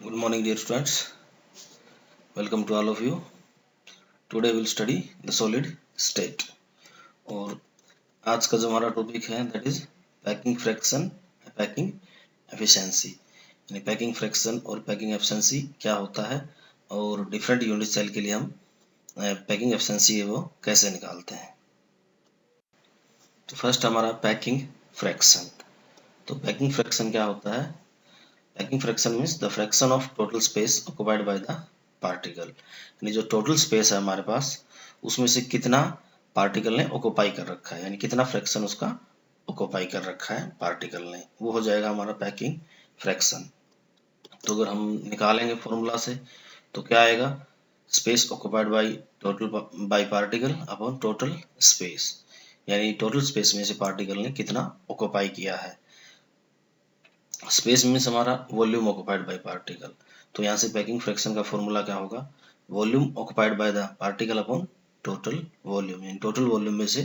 Good morning, dear students. Welcome to all of you. Today we'll study the solid state. और आज का जो हमारा टॉपिक है that is packing fraction, packing efficiency. यानी packing fraction और पैकिंग एफिशिएंसी क्या होता है और डिफरेंट यूनिट सेल के लिए हम पैकिंग एफिशिएंसी है वो कैसे निकालते हैं। तो फर्स्ट हमारा पैकिंग फ्रैक्शन। तो पैकिंग फ्रैक्शन क्या होता है? Packing fraction means the fraction of total space occupied by the particle. यानी जो टोटल स्पेस है हमारे पास उसमें से कितना पार्टिकल ने ऑक्युपाई कर रखा है, यानी कितना फ्रैक्शन उसका ऑक्युपाई कर रखा है पार्टिकल ने, वो हो जाएगा हमारा पैकिंग फ्रैक्शन। तो अगर हम निकालेंगे फॉर्मूला से तो क्या आएगा? Space occupied by total by particle upon total space, यानी टोटल स्पेस में से पार्टिकल ने कितना ऑक्युपाई किया है। स्पेस मीन्स हमारा वॉल्यूम ऑक्युपाइड बाय पार्टिकल। तो यहाँ से पैकिंग फ्रैक्शन का फॉर्मूला क्या होगा? Volume occupied by the particle upon total volume, यानी टोटल वॉल्यूम में से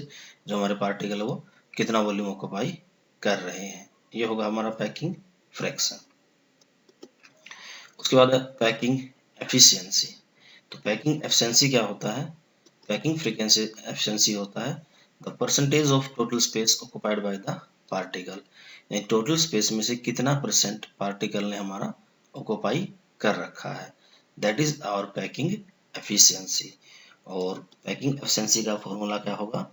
जो हमारे पार्टिकल है वो कितना वॉल्यूम ऑक्युपाई कर रहे हैं, ये होगा हमारा पैकिंग फ्रैक्शन। उसके बाद है पैकिंग एफिशिएंसी। तो पैकिंग एफिशिएंसी क्या होता है? पैकिंग फ्रीक्वेंसी एफिशिएंसी होता है the percentage of total space occupied by the particle, यानी टोटल स्पेस में से कितना परसेंट पार्टिकल ने हमारा ऑक्युपाई कर रखा है, that is our packing efficiency. और पैकिंग एफिशिएंसी का फॉर्मूला क्या होगा?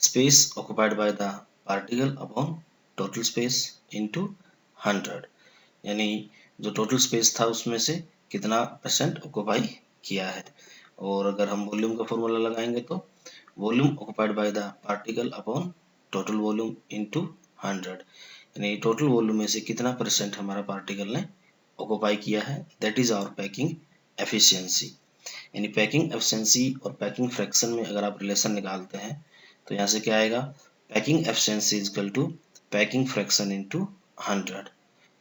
Space occupied by the particle upon total space into 100, यानी जो टोटल स्पेस था उसमें से कितना परसेंट ऑक्युपाई किया है। और अगर हम वॉल्यूम का फॉर्मूला लगाएंगे तो volume occupied by the particle upon total volume into 100, यानी टोटल वॉल्यूम में से कितना परसेंट हमारा पार्टिकल ने ऑक्युपाई किया है, that is our packing efficiency. यानी पैकिंग एफिशिएंसी और पैकिंग फ्रैक्शन में अगर आप रिलेशन निकालते हैं तो यहाँ से क्या आएगा? Packing efficiency is equal to packing fraction into 100,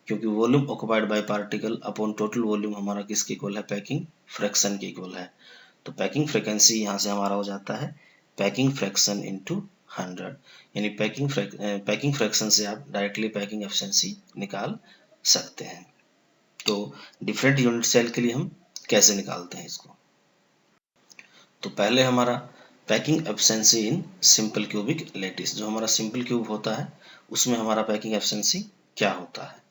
क्योंकि volume occupied by particle upon total volume हमारा किसके इक्वल है? पैकिंग फ्रैक्शन के इक्वल है। तो पैकिंग फ्रीक्वेंसी यहाँ से हमारा हो जाता है पैकिंग फ्रैक्शन इनटू 100, यानी पैकिंग फ्रैक्शन से आप डायरेक्टली पैकिंग एफिशिएंसी निकाल सकते हैं। तो डिफरेंट यूनिट सेल के लिए हम कैसे निकालते हैं इसको? तो पहले हमारा packing efficiency in simple cubic lattice, जो हमारा सिंपल क्यूब होता है उसमें हमारा पैकिंग एफिशिएंसी क्या होता है।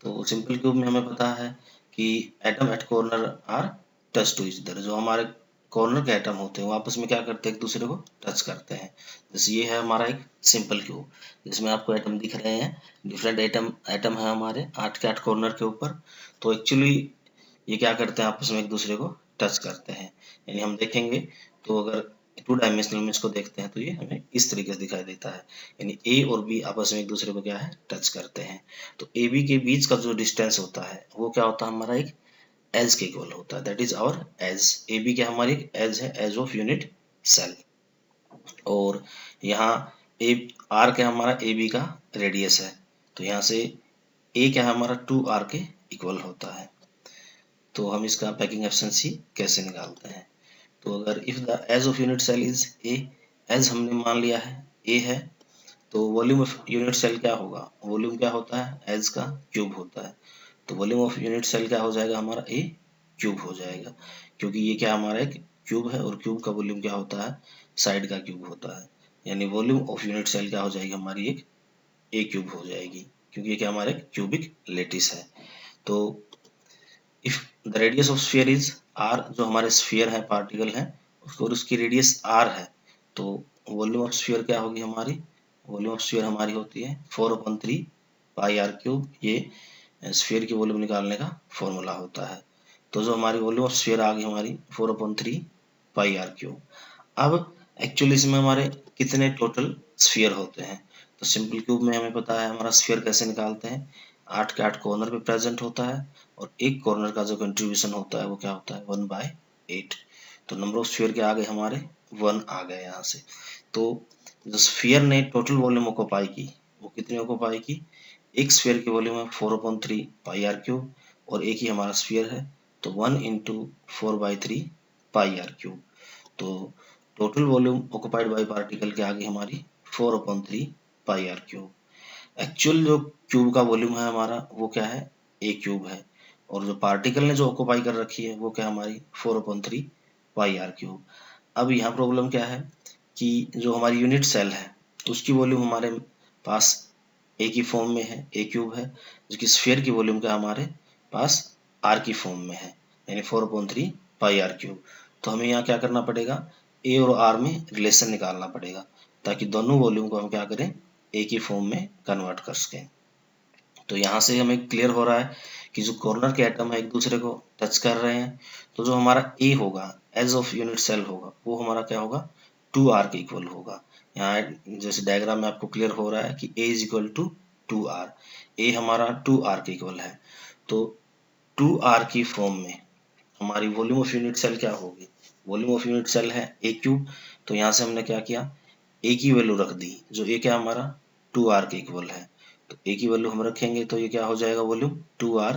तो सिंपल क्यूब में हमें पता है कि atom at corner are touch to each other, जो हमारे कॉर्नर के एटम होते हैं वो आपस में क्या करते हैं? एक दूसरे को टच करते हैं। जैसे ये है हमारा एक सिंपल क्यूब जिसमें आपको एटम दिख रहे हैं, डिफरेंट एटम एटम है हमारे 8 के 8 कॉर्नर के ऊपर। तो एक्चुअली ये क्या करते हैं? आपस में एक दूसरे को टच करते हैं। यानी हम देखेंगे तो अगर 2 डायमेंशनल में इसको देखते हैं तो ये हमें इस तरीके से दिखाई देता है, यानी ए और बी आपस में एक दूसरे को क्या है? टच करते हैं। तो ए बी के बीच का जो डिस्टेंस होता है वो क्या होता है? हमारा एक एज के इक्वल होता है, that is our edge. A B क्या हमारी एक एज है, एज ऑफ यूनिट सेल। और यहाँ ए आर क्या हमारा ए बी का रेडियस है, तो यहाँ से ए क्या है हमारा 2r के इक्वल होता है। तो हम इसका पैकिंग एफिशिएंसी कैसे निकालते हैं? तो अगर if the edge of unit cell is a, edge हमने मान लिया है ए है, तो वॉल्यूम ऑफ यूनिट सेल क्या होगा? वॉल्यूम क्या होता है? एज का क्यूब होता है। तो वॉल्यूम ऑफ यूनिट सेल क्या हो जाएगा? हमारा ए क्यूब हो जाएगा, क्योंकि ये क्या हमारा एक क्यूब है और क्यूब का वॉल्यूम क्या होता है? साइड का क्यूब होता है। यानी वॉल्यूम ऑफ यूनिट सेल क्या हो जाएगी? हमारी एक ए क्यूब हो जाएगी, क्योंकि ये क्या हमारे क्यूबिक लेटिस है। तो if the radius of sphere is r, जो हमारे स्फीयर है पार्टिकल है और उसकी रेडियस आर है, तो वॉल्यूम ऑफ स्फीयर क्या होगी हमारी? वॉल्यूम ऑफ स्फीयर हमारी होती है 4/3 पाई आर क्यूब। ये स्फीयर की वॉल्यूम निकालने का फॉर्मूला होता है। तो जो हमारी वॉल्यूम ऑफ स्फीयर आ गई हमारी 4/3 पाई आर क्यूब। अब एक्चुअली इसमें हमारे कितने टोटल स्फीयर होते हैं? तो सिंपल क्यूब में हमें पता है हमारा स्फीयर कैसे निकालते हैं, 8 के 8 कॉर्नर पे प्रेजेंट होता है और एक कॉर्नर का जो कंट्रीब्यूशन होता है वो क्या होता है? 1/8। तो नंबर ऑफ स्फीयर के आ गए हमारे 1 आ गए यहाँ से। तो जो स्फीयर ने टोटल वॉल्यूम ऑक्युपाई की वो कितनी ऑक्युपाई की? एक स्फीयर की वॉल्यूम है 4/3 पाई आर क्यूब और एक ही हमारा स्फीयर है, तो 1 इंटू 4/3 पाई आर क्यूब। तो total volume occupied by particle के आगे हमारी 4/3 पाई आर क्यूब। एक्चुअल जो क्यूब का वॉल्यूम है हमारा वो क्या है? ए क्यूब है। और जो पार्टिकल ने जो ऑक्यूपाई कर रखी है वो क्या हमारी 4/3 पाई आर क्यूब। अब यहाँ प्रॉब्लम क्या है कि जो हमारी यूनिट सेल है उसकी वॉल्यूम हमारे पास ए की फॉर्म में है, ए क्यूब है, जबकि स्फीयर की वॉल्यूम क्या हमारे पास आर की फॉर्म में है, यानी 4/3 पाई आर क्यूब। तो हमें यहाँ क्या करना पड़ेगा, ए और आर में रिलेशन निकालना पड़ेगा ताकि दोनों वॉल्यूम को हम क्या करें, ए की फॉर्म में कन्वर्ट कर सकें। तो यहाँ से हमें क्लियर हो रहा है कि जो कॉर्नर के एटम है एक दूसरे को टच कर रहे हैं, तो जो हमारा ए होगा एज ऑफ यूनिट सेल होगा वो हमारा क्या होगा, 2r के इक्वल होगा। यहाँ जैसे डायग्राम में आपको क्लियर हो रहा है कि a is equal to 2r, a हमारा 2r के इक्वल है। तो 2r की फॉर्म में हमारी वॉल्यूम ऑफ यूनिट सेल क्या होगी, वॉल्यूम ऑफ यूनिट सेल है ए क्यूब। तो यहाँ से हमने क्या किया, ए की वैल्यू रख दी, जो ए क्या हमारा 2r के इक्वल है। तो ए की वैल्यू हम रखेंगे तो ये क्या हो जाएगा, वॉल्यूम 2r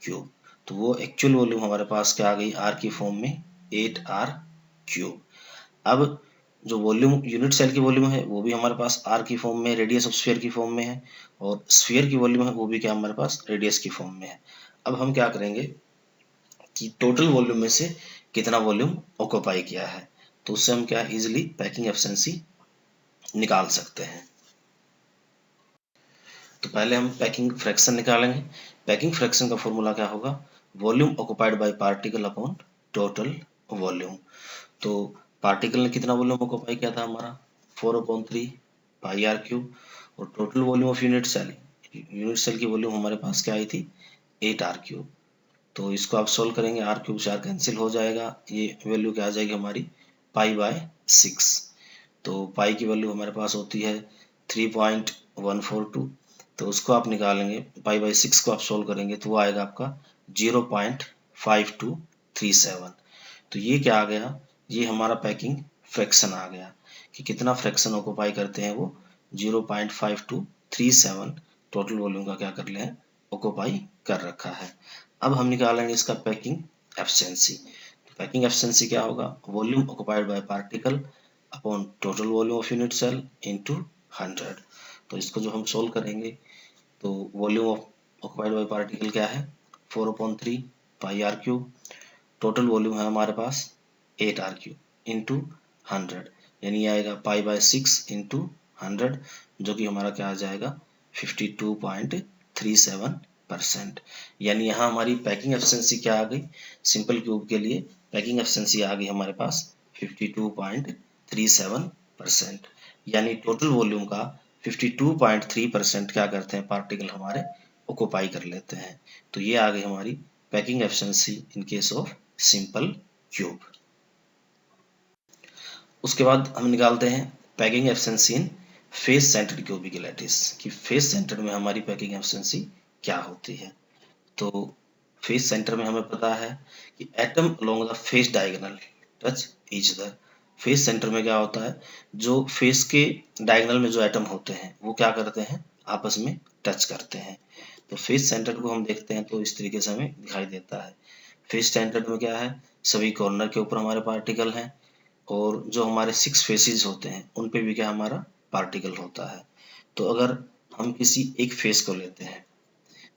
क्यूब। तो वो एक्चुअल वॉल्यूम हमारे पास क्या आ गई, आर की फॉर्म में 8r क्यूब। अब जो वॉल्यूम यूनिट सेल की वॉल्यूम है वो भी हमारे पास आर की फॉर्म में, रेडियस ऑफ स्फीयर की फॉर्म में है, और स्फीयर की वॉल्यूम है वो भी क्या हमारे पास रेडियस की फॉर्म में है। अब हम क्या करेंगे कि टोटल वॉल्यूम में से कितना वॉल्यूम ऑक्यूपाई किया है, तो उससे हम क्या इजिली पैकिंग एफिशिएंसी निकाल सकते हैं। तो पहले हम पैकिंग फ्रैक्शन निकालेंगे। पैकिंग फ्रैक्शन का फॉर्मूला क्या होगा, volume occupied by particle upon total volume. तो पार्टिकल ने कितना वॉल्यूम ऑक्युपाई किया था हमारा 4/3 पाई आर क्यूब, और total volume of unit cell की वॉल्यूम हमारे पास क्या आई थी 8r क्यूब। तो इसको आप सोल्व करेंगे, आर क्यूब से आर कैंसिल हो जाएगा, ये वैल्यू क्या आ जाएगी हमारी पाई/6। तो पाई की वैल्यू हमारे पास होती है 3.142। तो उसको आप निकालेंगे, पाई/6 को आप सोल्व करेंगे तो वो आएगा आपका 0.5237। तो ये क्या आ गया, ये हमारा पैकिंग फ्रैक्शन आ गया कि कितना फ्रैक्शन ऑक्युपाई करते हैं वो 0.5237 टोटल वॉल्यूम का क्या कर ले ऑक्युपाई कर रखा है। अब हम निकालेंगे इसका पैकिंग एफिशिएंसी। तो पैकिंग एफिशिएंसी क्या होगा, volume occupied by particle upon total volume of unit cell into 100। तो इसको जो हम सोल्व करेंगे तो volume of occupied by particle क्या है 4/3 pi r cube, total volume है हमारे पास 8r क्यूब इंटू 100, यानी आएगा पाई/6 इंटू 100, जो कि हमारा क्या आ जाएगा 52.37%। यानी यहाँ हमारी पैकिंग एफिशिएंसी क्या आ गई, सिंपल क्यूब के लिए पैकिंग एफिशिएंसी आ गई हमारे पास 52.37%। यानी टोटल वॉल्यूम का 52.3% क्या करते हैं पार्टिकल हमारे ऑक्युपाई कर लेते हैं। तो ये आ गई हमारी packing efficiency in case of simple cube. उसके बाद हम निकालते हैं पैकिंग एफिशिएंसी इन फेस सेंटर्ड क्यूबिक लैटिस, कि फेस सेंटर में हमारी पैकिंग एफिशिएंसी क्या होती है। तो फेस सेंटर में हमें पता है कि atom along the face diagonal touch each other. Face center में क्या होता है, जो फेस के डायगोनल में जो एटम होते हैं वो क्या करते हैं, आपस में टच करते हैं। तो फेस सेंटर को हम देखते हैं तो इस तरीके से हमें दिखाई देता है। फेस सेंटर में क्या है, सभी कॉर्नर के ऊपर हमारे पार्टिकल हैं, और जो हमारे 6 फेसेस होते हैं उन पे भी क्या हमारा पार्टिकल होता है। तो अगर हम किसी एक फेस को लेते हैं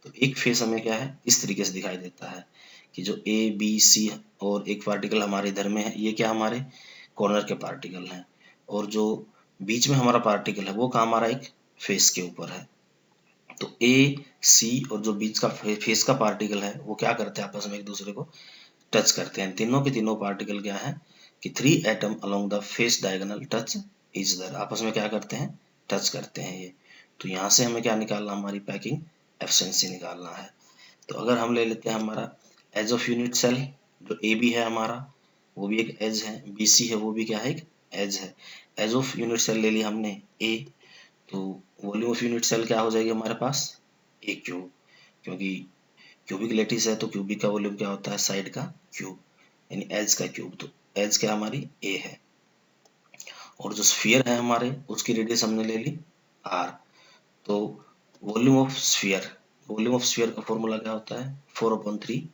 तो एक फेस हमें क्या है इस तरीके से दिखाई देता है कि जो ए बी सी और एक पार्टिकल हमारे इधर में है, ये क्या हमारे कॉर्नर के पार्टिकल हैं, और जो बीच में हमारा पार्टिकल है वो कहाँ हमारा एक फेस के ऊपर है। तो ए सी और जो बीच का फेस का पार्टिकल है वो क्या करते हैं, आपस में एक दूसरे को टच करते हैं। तीनों के तीनों पार्टिकल क्या है कि 3 atom along the face diagonal touch each other, आपस में क्या करते हैं टच करते हैं ये। तो यहाँ से हमें क्या निकालना, हमारी पैकिंग एफिशिएंसी निकालना है। तो अगर हम ले लेते हैं हमारा एज ऑफ यूनिट सेल, जो ए बी है हमारा वो भी एक एज है, बी सी है वो भी क्या है एक एज है। एज ऑफ यूनिट सेल ले लिया हमने ए, तो वॉल्यूम ऑफ यूनिट सेल क्या हो जाएगी हमारे पास ए क्यूब, क्योंकि क्यूबिक लैटिस है तो क्यूबिक का वॉल्यूम क्या होता है साइड का क्यूब, यानी एज का क्यूब। तो एज क्या हमारी ए है, और जो स्फीयर है हमारे उसकी रेडियस हमने ले ली आर। तो वॉल्यूम ऑफ स्फीयर का फॉर्मूला क्या होता है 4/3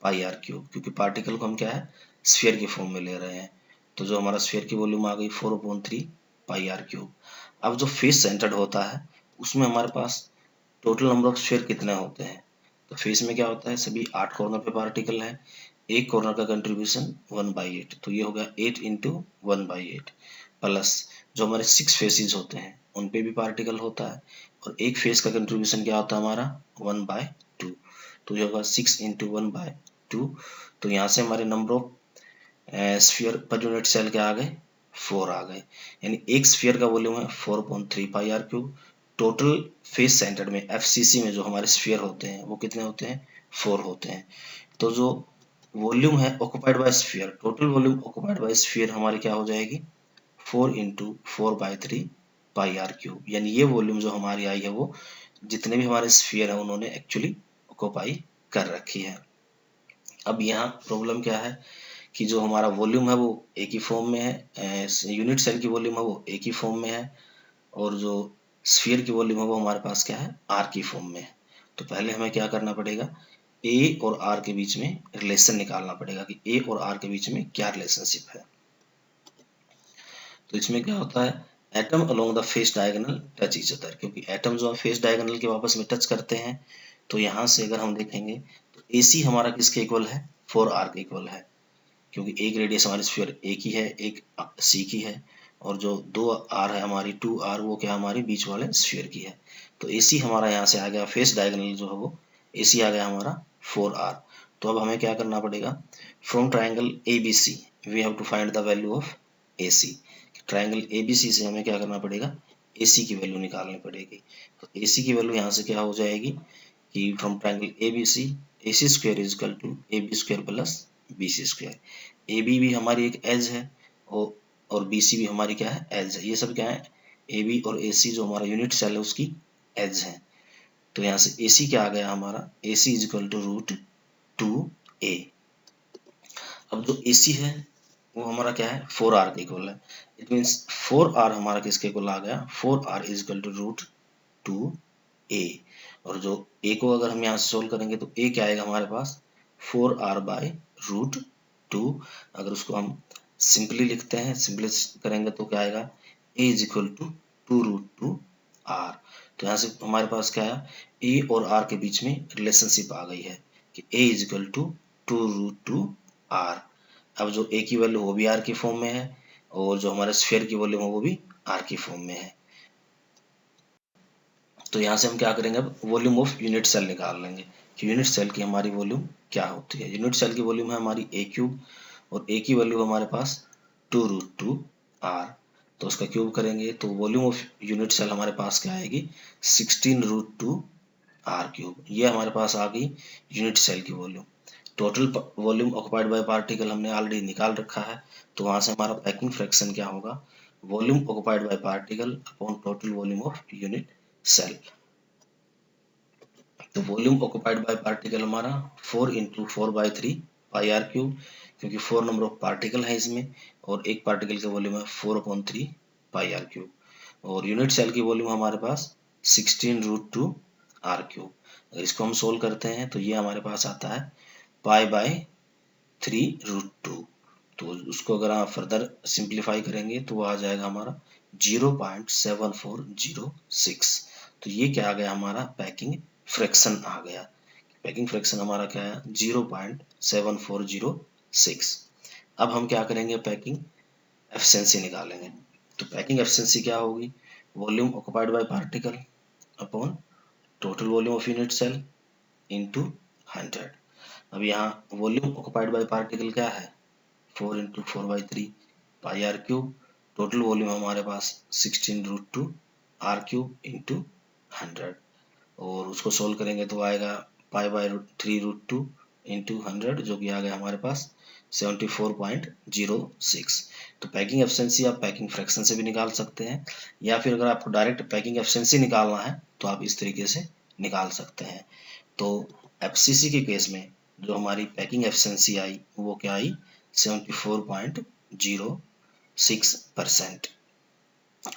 पाई आर क्यूब, क्योंकि पार्टिकल को हम क्या है स्फीयर की फॉर्म में ले रहे हैं। तो जो हमारा स्फीयर की वॉल्यूम आ गई 4/3 पाई आर क्यूब। अब जो फेस सेंटर्ड होता है उसमें हमारे पास टोटल नंबर ऑफ स्फीयर कितने होते हैं, तो फेस में क्या होता है, सभी 8 कॉर्नर पे पार्टिकल है, एक कॉर्नर का कंट्रीब्यूशन 1/8, तो ये हो गया 8 इंटू 1/8 प्लस जो हमारे 6 फेसेस होते हैं उन पे भी पार्टिकल होता है और एक फेस का कंट्रीब्यूशन क्या होता है हमारा 1/2, तो ये होगा 6 इंटू 1/2। तो यहाँ से हमारे number of sphere per unit cell क्या आ गए, 4 आ गए, यानी एक स्फीयर का वॉल्यूम है 4.3 pi r cube. Total face center में एफसीसी में जो हमारे स्फीयर होते हैं वो कितने होते हैं, 4 होते हैं। तो जो वॉल्यूम है occupied by sphere, total volume occupied by sphere हमारी क्या हो जाएगी, 4 इंटू 4/3 पाई आर क्यूब, यानी ये वॉल्यूम जो हमारी आई है वो जितने भी हमारे स्फीयर है उन्होंने एक्चुअली ऑक्युपाई कर रखी है। अब यहाँ प्रॉब्लम क्या है कि जो हमारा वॉल्यूम है वो एक ही फॉर्म में है, यूनिट सेल की वॉल्यूम है वो एक ही फॉर्म में है और जो स्फीयर की वॉल्यूम है वो हमारे पास क्या है, आर की फॉर्म में है। तो पहले हमें क्या करना पड़ेगा, ए और आर के बीच में रिलेशन निकालना पड़ेगा कि ए और आर के बीच में क्या रिलेशनशिप है। तो इसमें क्या होता है, atom along the face diagonal touch each other, क्योंकि एटम जो है फेस डायगोनल के आपस में टच करते हैं। तो यहाँ से अगर हम देखेंगे तो ए सी हमारा किसके इक्वल है, 4r के इक्वल है, क्योंकि एक रेडियस हमारी स्फीयर एक ही है, एक सी की है, और जो 2r है हमारी 2r वो क्या हमारी बीच वाले स्फीयर की है। तो AC हमारा यहाँ से आ गया, फेस डायगोनल जो है वो AC आ गया हमारा 4r। तो अब हमें क्या करना पड़ेगा, from triangle ABC we have to find the value of AC। Triangle ABC से हमें क्या करना पड़ेगा, AC की वैल्यू निकालनी पड़ेगी। तो AC की वैल्यू यहाँ से क्या हो जाएगी कि from triangle ABC AC square is equal to AB square plus BC square. AB भी हमारी एक एज है और BC भी हमारी क्या है, एज है। ये सब क्या है, AB और AC जो हमारा यूनिट सेल है उसकी एज है। तो यहाँ से AC क्या आ गया हमारा, AC is equal to √2a। अब जो AC है वो हमारा क्या है, 4r के इक्वल है। इट मीन्स 4r हमारा किसके इक्वल आ गया, 4r is equal to √2a। और जो a को अगर हम यहाँ से सोल्व करेंगे तो a क्या आएगा हमारे पास, 4r/√2। अगर उसको हम सिंपली लिखते हैं, सिंपली करेंगे तो क्या आएगा, a is equal to 2√2r। तो यहाँ से हमारे पास क्या है, a और r के बीच में रिलेशनशिप आ गई है कि a is equal to 2√2r। अब जो a की वैल्यू वो भी r की फॉर्म में है और जो हमारे स्फीयर की वॉल्यूम है वो भी r की फॉर्म में है। तो यहाँ से हम क्या करेंगे, अब वॉल्यूम ऑफ यूनिट सेल निकाल लेंगे कि यूनिट सेल की हमारी वॉल्यूम क्या होती है। यूनिट सेल की वॉल्यूम है हमारी a क्यूब और a की वैल्यू हमारे पास 2√2r। तो उसका क्यूब करेंगे तो वॉल्यूम ऑफ यूनिट सेल हमारे पास क्या आएगी, 16√2r क्यूब। ये हमारे पास आ गई यूनिट सेल की volume. Total volume occupied by particle हमने ऑलरेडी निकाल रखा है, तो वहां से हमारा पैकिंग फ्रैक्शन क्या होगा, volume occupied by particle upon total volume of unit cell. तो वॉल्यूम ऑक्युपाइड बाय पार्टिकल हमारा 4 इंटू 4/3 पाई आर क्यूब, क्योंकि 4 नंबर ऑफ पार्टिकल है इसमें और एक पार्टिकल का वॉल्यूम है 4/3 पाई आर क्यूब। और यूनिट सेल की वॉल्यूम हमारे पास 16√2r क्यूब। अगर इसको हम सोल्व करते हैं तो ये हमारे पास आता है π/3√2। तो उसको अगर आप फर्दर सिंप्लीफाई करेंगे तो वो आ जाएगा हमारा 0.7406। तो ये क्या आ गया, हमारा पैकिंग फ्रैक्शन आ गया। पैकिंग फ्रैक्शन हमारा क्या है, 0.7406। अब हम क्या करेंगे, पैकिंग एफिशिएंसी निकालेंगे। तो पैकिंग एफिशिएंसी क्या होगी, volume occupied by particle upon total volume of unit cell into 100। अब यहाँ वॉल्यूम ऑक्युपाइड बाय पार्टिकल क्या है, 4 into 4/3 pi r cube. Total volume हमारे पास 16√2r क्यूब इंटू 100 और उसको सोल्व करेंगे तो आएगा π/3√2 इंटू 100 जो कि आ गया हमारे पास 74.06। तो पैकिंग एफिशिएंसी आप पैकिंग फ्रैक्शन से भी निकाल सकते हैं या फिर अगर आपको डायरेक्ट पैकिंग एफिशिएंसी निकालना है तो आप इस तरीके से निकाल सकते हैं। तो एफसीसी के केस में जो हमारी पैकिंग एफिशिएंसी आई वो क्या आई, 74.06%।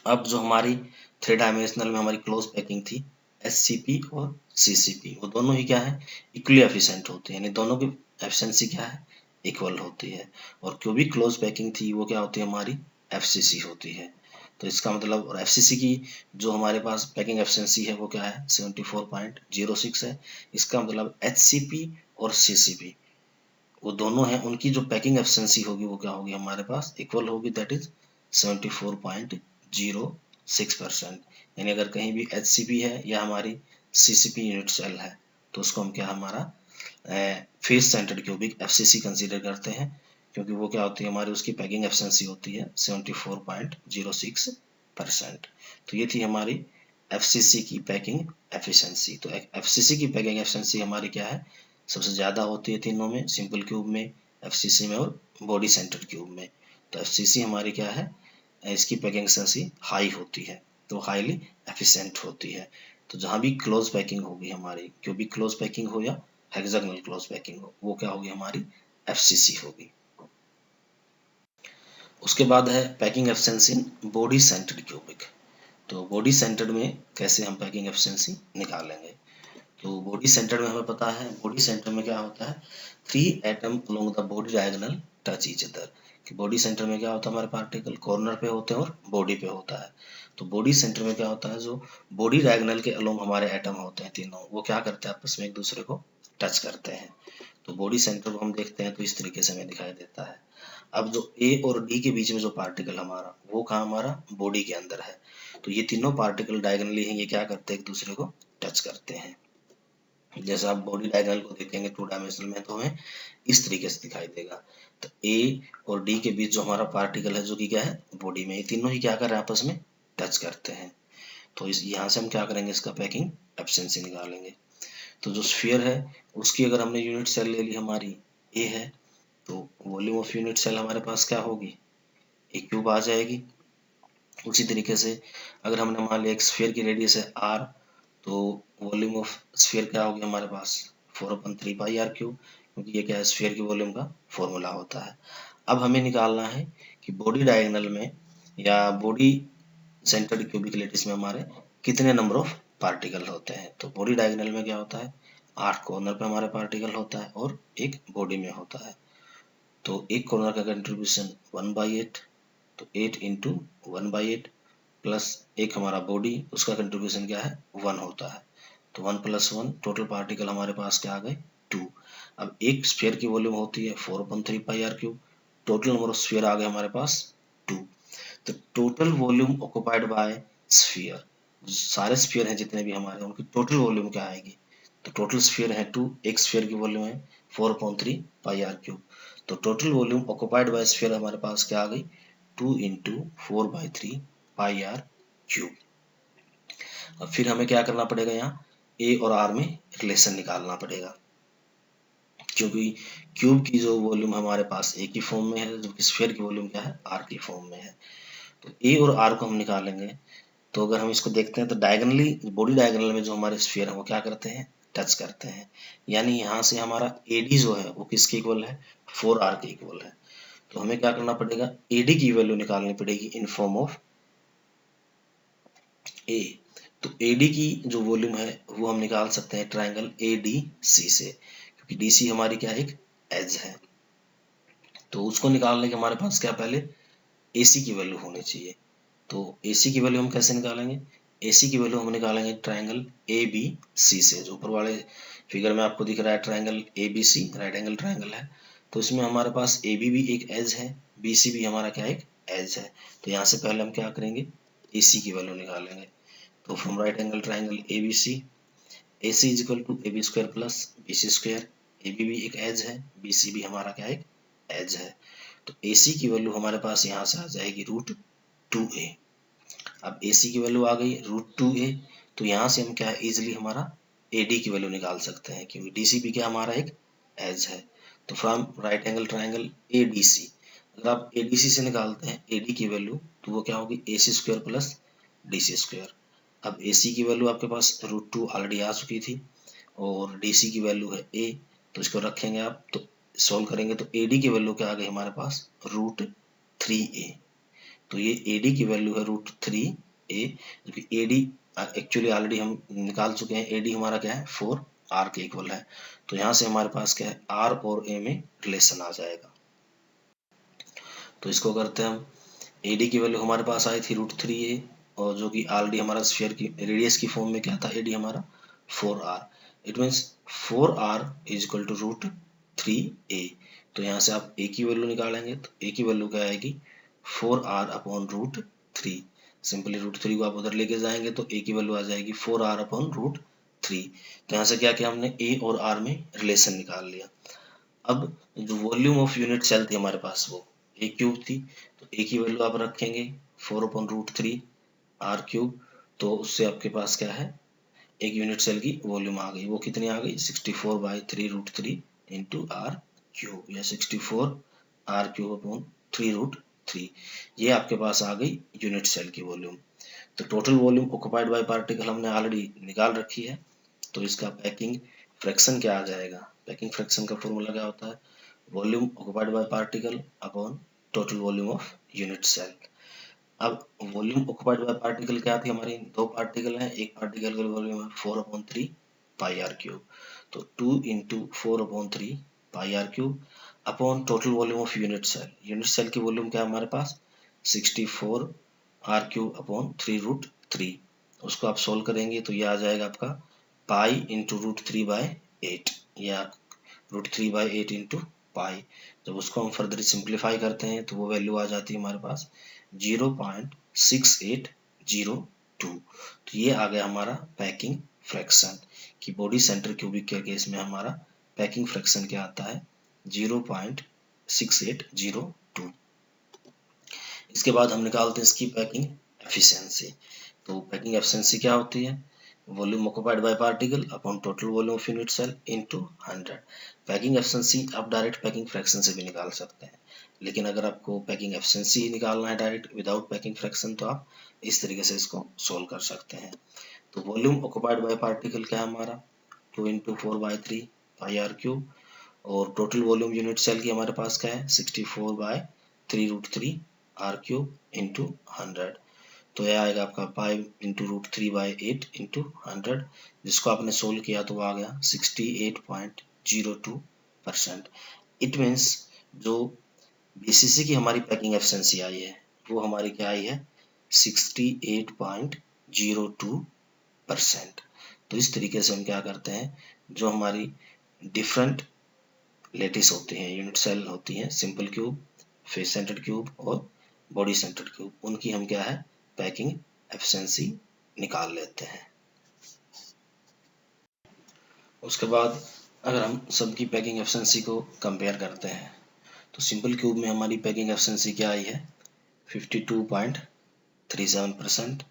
अब जो हमारी 3 डायमेंशनल में हमारी क्लोज पैकिंग थी SCP और CCP, वो दोनों ही क्या है, इक्वली एफिशिएंट होते हैं, यानी दोनों की एफिशिएंसी क्या है, इक्वल होती है। और क्यूबिक क्लोज पैकिंग थी वो क्या होती है, हमारी FCC होती है। तो इसका मतलब, और एफसीसी की जो हमारे पास पैकिंग एफिशिएंसी है वो क्या है, 74.06 है। इसका मतलब एचसीपी और सीसीपी वो दोनों हैं, उनकी जो पैकिंग एफिशिएंसी होगी वो क्या होगी हमारे पास, इक्वल होगी, दैट इज 74.06%। यानी अगर कहीं भी एचसीपी है या हमारी सीसीपी यूनिट सेल है तो उसको हम क्या, हमारा face centred cubic FCC consider करते हैं, क्योंकि वो क्या होती है हमारी, उसकी पैकिंग एफिशिएंसी होती है 74.06%। तो ये थी हमारी एफसीसी की पैकिंग एफिशिएंसी। तो एफसीसी की पैकिंग एफिशिएंसी हमारी क्या है, सबसे ज़्यादा होती है तीनों में, सिंपल क्यूब में, एफसीसी में और बॉडी सेंटर क्यूब में। तो एफसीसी हमारी क्या है, इसकी पैकिंग एफिशिएंसी हाई होती है, तो हाईली एफिशिएंट होती है। तो जहाँ भी क्लोज पैकिंग होगी हमारी, क्यूबिक क्लोज पैकिंग हो या हेक्सागोनल क्लोज पैकिंग हो, वो क्या होगी हमारी, एफसीसी होगी। उसके बाद है packing efficiency in body centred cubic. तो बॉडी सेंटर्ड में कैसे हम पैकिंग एफिशिएंसी निकालेंगे, तो बॉडी सेंटर में हमें पता है, बॉडी सेंटर में क्या होता है, 3 atom along the body diagonal touch each other. कि बॉडी सेंटर में क्या होता है, हमारे पार्टिकल कॉर्नर पे होते हैं और बॉडी पे होता है। तो बॉडी सेंटर में क्या होता है, जो बॉडी डायगोनल के अलोंग हमारे एटम होते हैं तीनों, वो क्या करते हैं, आपस में एक दूसरे को टच करते हैं। तो बॉडी सेंटर को हम देखते हैं तो इस तरीके से हमें दिखाई देता है। अब जो ए और डी के बीच में जो पार्टिकल हमारा, वो कहाँ, हमारा बॉडी के अंदर है। तो ये तीनों पार्टिकल डायगोनली हैं, ये क्या करते हैं, एक दूसरे को टच करते हैं। जैसे आप बॉडी डायग्राम को देखेंगे 2 डायमेंशनल में, तो हमें इस तरीके से दिखाई देगा। तो ए और डी के बीच जो हमारा पार्टिकल है, जो कि क्या है, बॉडी में, ये तीनों ही क्या कर रहे हैं, आपस में टच करते हैं। तो इस यहाँ से हम क्या करेंगे, इसका पैकिंग एफिशिएंसी निकालेंगे। तो जो स्फीयर है उसकी अगर हमने यूनिट सेल ले ली, हमारी ए है, तो वॉल्यूम ऑफ यूनिट सेल हमारे पास क्या होगी, ए क्यूब आ जाएगी। उसी तरीके से अगर हमने मान लिया एक स्फीयर की रेडियस है आर, तो वॉल्यूम ऑफ स्फीयर क्या होगी हमारे पास, 4/3 पाई आर क्यूब, क्योंकि ये क्या है, स्फीयर की वॉल्यूम का फॉर्मूला होता है। अब हमें निकालना है कि बॉडी डायगोनल में या बॉडी सेंटर्ड क्यूबिक लैटिस में हमारे कितने नंबर ऑफ पार्टिकल होते हैं। तो बॉडी डायगोनल में क्या होता है, 8 कॉर्नर पे हमारे पार्टिकल होता है और एक बॉडी में होता है। तो एक कॉर्नर का कंट्रीब्यूशन 1/8, तो 8 इंटू 1/8 प्लस एक हमारा बॉडी, उसका कंट्रीब्यूशन क्या है, 1 होता है। तो 1 + 1, टोटल पार्टिकल हमारे पास क्या आ गए, 2। अब एक स्फीयर की वॉल्यूम होती है 4/3 pi r cube, total number of sphere आ गए हमारे पास 2। तो total volume occupied by sphere, सारे स्फीयर हैं जितने भी हमारे, उनकी टोटल वॉल्यूम क्या आएगी, तो टोटल स्फीयर है 2, एक स्फीयर की वॉल्यूम है 4/3 पाई आर क्यूब। तो total volume occupied by sphere हमारे पास क्या आ गई, 2 इंटू 4/3 पाई आर क्यूब। अब फिर हमें क्या करना पड़ेगा, यहाँ ए और आर में रिलेशन निकालना पड़ेगा, क्योंकि क्यूब की जो वॉल्यूम हमारे पास ए की फॉर्म में है, जबकि स्फीयर की वॉल्यूम क्या है, आर की फॉर्म में है। तो ए और आर को हम निकालेंगे। तो अगर हम इसको देखते हैं तो डायगोनली, बॉडी डायगोनल में जो हमारे स्फीयर है वो क्या करते हैं, टच करते हैं। यानी यहाँ से हमारा एडी जो है वो किसके इक्वल है, 4r के इक्वल है। तो हमें क्या करना पड़ेगा, एडी की वैल्यू निकालनी पड़ेगी इन फॉर्म ऑफ ए। तो एडी की जो वॉल्यूम है वो हम निकाल सकते हैं ट्राइंगल एडीसी से, क्योंकि डीसी हमारी क्या एक एज है। तो उसको निकालने के हमारे पास क्या, पहले एसी की वैल्यू होनी चाहिए। तो एसी की वैल्यू हम कैसे निकालेंगे, एसी की वैल्यू हम निकालेंगे ट्राइंगल ए बी सी से। जो ऊपर वाले फिगर में आपको दिख रहा है triangle A B C, right angle triangle है, तो इसमें हमारे पास ए बी भी एक एज है, बी सी भी हमारा क्या एक एज है। तो यहाँ से पहले हम क्या करेंगे, एसी की वैल्यू निकालेंगे। तो from right angle triangle A B C, A C is equal to A B square plus B C square. A B भी एक एज है, बी सी भी हमारा क्या एक एज है। तो ए सी की वैल्यू हमारे पास यहाँ से आ जाएगी √2a। अब ए सी की वैल्यू आ गई √2a, तो यहाँ से हम क्या है, इजिली हमारा ए डी की वैल्यू निकाल सकते हैं, क्योंकि डी सी भी क्या हमारा एक एज है। तो from right angle triangle A D C, अगर आप ए डी सी से निकालते हैं ए डी की वैल्यू, तो वो क्या होगी, a c square plus d c square. अब ए सी की वैल्यू आपके पास √2 ऑलरेडी आ चुकी थी, और डी सी की वैल्यू है ए, तो इसको रखेंगे आप, तो सॉल्व करेंगे तो ए डी की वैल्यू क्या आ गई हमारे पास, √3a। तो ये ए डी की वैल्यू है √3a, जो कि ए डी एक्चुअली ऑलरेडी हम निकाल चुके हैं। ए डी हमारा क्या है, 4r के इक्वल है। तो यहाँ से हमारे पास क्या है, r और a में रिलेशन आ जाएगा। तो इसको करते हैं हम, AD की वैल्यू हमारे पास आई थी √3a, और जो कि ऑलरेडी हमारा स्फीयर की रेडियस की फॉर्म में क्या था, AD हमारा 4r। It means 4r is equal to √3a। तो यहाँ से आप a की वैल्यू निकालेंगे तो a की वैल्यू क्या आएगी, 4r अपॉन √3। सिंपली √3 को आप उधर लेके जाएंगे तो a की वैल्यू आ जाएगी 4r अपॉन √3। तो यहाँ से क्या किया हमने, a और r में रिलेशन निकाल लिया। अब जो वॉल्यूम ऑफ यूनिट सेल थी हमारे पास वो a क्यूब थी, तो a की वैल्यू आप रखेंगे 4 अपॉन √3 r क्यूब। तो उससे आपके पास क्या है, एक यूनिट सेल की वॉल्यूम आ गई, वो कितनी आ गई, 64/3√3 इंटू r क्यूब, या 64 r क्यूब अपॉन 3√3। ये आपके पास आ गई यूनिट सेल की वॉल्यूम। तो total volume occupied by particle हमने ऑलरेडी निकाल रखी है। तो इसका पैकिंग फ्रैक्शन क्या आ जाएगा, पैकिंग फ्रैक्शन का फॉर्मूला क्या होता है, volume occupied by particle upon total volume of unit cell. अब वॉल्यूम ऑक्युपाइड बाय पार्टिकल क्या थी हमारी, दो पार्टिकल हैं, एक पार्टिकल का वॉल्यूम है 4/3 पाई आर क्यूब। तो 2 into 4/3 pi r cube upon total volume of unit cell. Unit cell की वॉल्यूम क्या है हमारे पास, 64 आर क्यूब अपॉन 3√3। उसको आप सोल्व करेंगे तो ये आ जाएगा आपका पाई इंटू √3/8, या √3/8 इंटू पाई। जब उसको हम फर्दर सिंप्लीफाई करते हैं तो वो वैल्यू आ जाती है हमारे पास 0.6802। तो ये आ गया हमारा पैकिंग फ्रैक्शन, कि बॉडी सेंटर क्यूबिक के केस में हमारा पैकिंग फ्रैक्शन क्या आता है, 0.6802। इसके बाद हम निकालते हैं इसकी पैकिंग एफिशिएंसी। तो पैकिंग एफिशिएंसी क्या होती है, volume occupied by particle upon total volume of unit cell into 100। Packing efficiency आप डायरेक्ट पैकिंग फ्रैक्शन से भी निकाल सकते हैं, लेकिन अगर आपको पैकिंग एफिशिएंसी ही निकालना है डायरेक्ट विदाउट पैकिंग फ्रैक्शन, तो आप इस तरीके से इसको सोल्व कर सकते हैं। तो वॉल्यूम ऑक्युपाइड बाय पार्टिकल क्या है हमारा, 2 इंटू 4/3 पाई आर क्यूब, और टोटल वॉल्यूम यूनिट सेल की हमारे पास क्या है, 64/3√3 आर क्यूब इंटू 100। तो यह आएगा आपका 5 इंटू √3/8 इंटू 100, जिसको आपने सोल्व किया तो वो आ गया 68.02%। इट मीन्स जो BCC की हमारी पैकिंग एफिशिएंसी आई है वो हमारी क्या आई है, 68.02%। तो इस तरीके से हम क्या करते हैं, जो हमारी डिफरेंट लेटिस होती हैं, यूनिट सेल होती हैं, simple cube, face centred cube और बॉडी सेंटर्ड क्यूब, उनकी हम क्या है पैकिंग एफिशिएंसी निकाल लेते हैं। उसके बाद अगर हम सबकी पैकिंग एफिशिएंसी को कंपेयर करते हैं तो सिंपल क्यूब में हमारी पैकिंग एफिशिएंसी क्या आई है, 52.37%,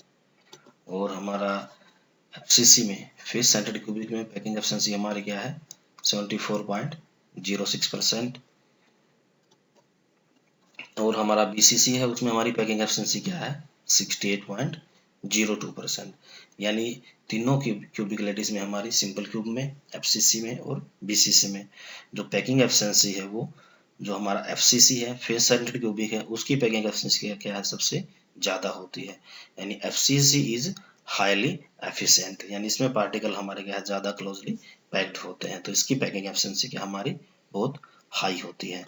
और हमारा FCC में फेस सेंटर्ड क्यूबिक में पैकिंग एफिशिएंसी हमारी क्या है, 74.06%, और हमारा BCC है उसमें हमारी पैकिंग एफिशिएंसी क्या है, 68.02%। यानी तीनों क्यूबिक लेटिस में हमारी सिंपल क्यूब में, FCC में और BCC में जो पैकिंग एफिशिएंसी है वो जो हमारा FCC है फेस सेंटर्ड क्यूबिक है उसकी पैकिंग एफिशिएंसी क्या है, सबसे ज़्यादा होती है। यानी FCC इज हाईली एफिशिएंट, यानी इसमें पार्टिकल हमारे क्या है ज़्यादा क्लोजली पैक्ड होते हैं, तो इसकी पैकिंग एफिशिएंसी क्या हमारी बहुत हाई होती है।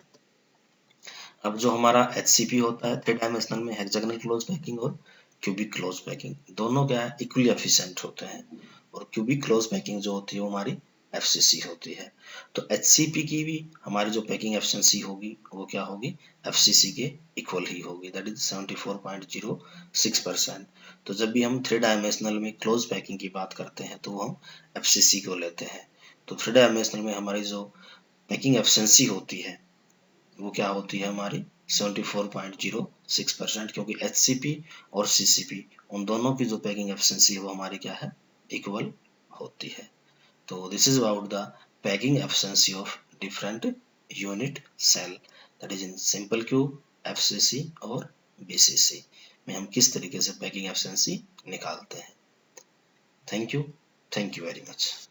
अब जो हमारा HCP होता है 3 डायमेंशनल में, हेक्सागोनल क्लोज पैकिंग और क्यूबिक क्लोज पैकिंग, दोनों क्या है इक्वली एफिशिएंट होते हैं, और क्यूबिक क्लोज पैकिंग जो होती है वो हमारी FCC होती है। तो HCP की भी हमारी जो पैकिंग एफिशिएंसी होगी वो क्या होगी, FCC के इक्वल ही होगी, दैट इज 74.06%। तो जब भी हम 3 डायमेंशनल में क्लोज पैकिंग की बात करते हैं तो हम FCC को लेते हैं। तो 3 डायमेंशनल में हमारी जो पैकिंग एफिशिएंसी होती है वो क्या होती है हमारी 74.06%, क्योंकि HCP और CCP उन दोनों की जो पैकिंग एफिशिएंसी है वो हमारी क्या है इक्वल होती है। तो this is about the packing efficiency of different unit cell, that is in simple cube, FCC और BCC में हम किस तरीके से पैकिंग एफिशिएंसी निकालते हैं। Thank you very much.